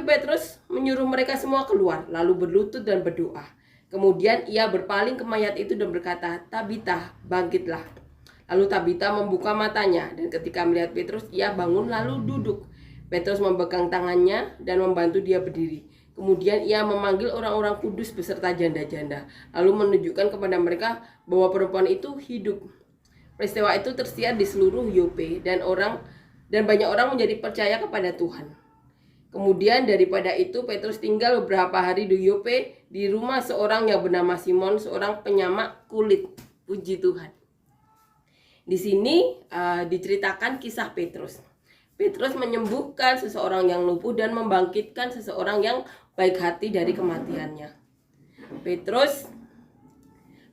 Petrus menyuruh mereka semua keluar, lalu berlutut dan berdoa. Kemudian ia berpaling ke mayat itu dan berkata, "Tabita, bangkitlah." Lalu Tabita membuka matanya, dan ketika melihat Petrus, ia bangun lalu duduk. Petrus memegang tangannya dan membantu dia berdiri. Kemudian ia memanggil orang-orang kudus beserta janda-janda, lalu menunjukkan kepada mereka bahwa perempuan itu hidup. Peristiwa itu tersiar di seluruh Yope, dan banyak orang menjadi percaya kepada Tuhan. Kemudian daripada itu Petrus tinggal beberapa hari di Yope di rumah seorang yang bernama Simon, seorang penyamak kulit. Puji Tuhan. Di sini diceritakan kisah Petrus. Petrus menyembuhkan seseorang yang lumpuh dan membangkitkan seseorang yang baik hati dari kematiannya. Petrus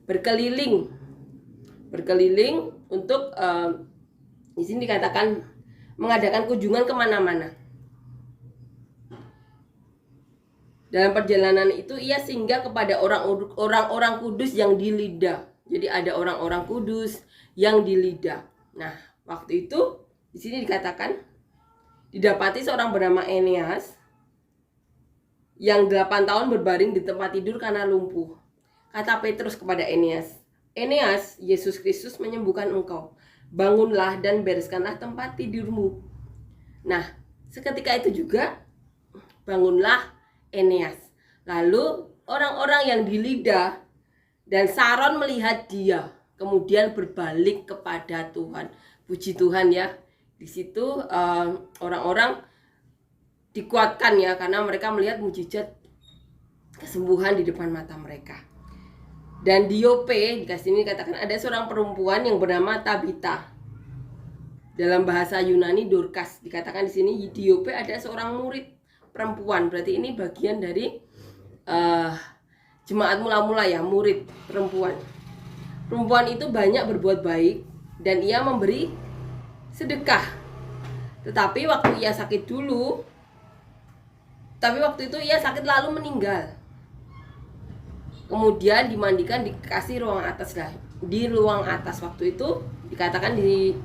berkeliling untuk di sini dikatakan mengadakan kunjungan kemana-mana. Dalam perjalanan itu ia singgah kepada orang-orang kudus yang di Lida. Jadi ada orang-orang kudus yang di Lida. Nah, waktu itu di sini dikatakan didapati seorang bernama Eneas yang 8 tahun berbaring di tempat tidur karena lumpuh. Kata Petrus kepada Eneas, "Eneas, Yesus Kristus menyembuhkan engkau. Bangunlah dan bereskanlah tempat tidurmu." Nah, seketika itu juga bangunlah Eneas. Lalu orang-orang yang di Lida dan Saron melihat dia, kemudian berbalik kepada Tuhan. Puji Tuhan ya. Di situ orang-orang dikuatkan ya, karena mereka melihat mujizat kesembuhan di depan mata mereka. Dan di Yope, di sini dikatakan ada seorang perempuan yang bernama Tabita. Dalam bahasa Yunani Dorcas. Dikatakan di sini di Yope ada seorang murid perempuan. Berarti ini bagian dari jemaat mula-mula ya, murid perempuan. Perempuan itu banyak berbuat baik dan ia memberi sedekah. Tetapi waktu itu ia sakit lalu meninggal. Kemudian dimandikan, dikasih ruang atas lah. Di ruang atas waktu itu dikatakan di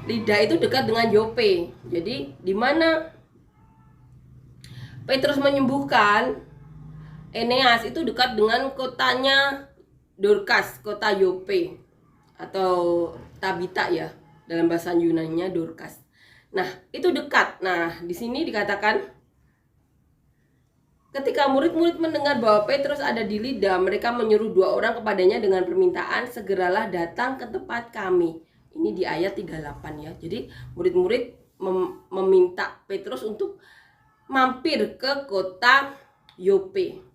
Lida itu dekat dengan Yope. Jadi di mana Petrus menyembuhkan Eneas itu dekat dengan kotanya Dorcas, kota Yope atau Tabita ya, dalam bahasa Yunani-nya Dorcas. Nah, itu dekat. Nah, di sini dikatakan ketika murid-murid mendengar bahwa Petrus ada di Lida, mereka menyuruh 2 orang kepadanya dengan permintaan, "Segeralah datang ke tempat kami." Ini di ayat 38 ya. Jadi murid-murid meminta Petrus untuk mampir ke kota Yope.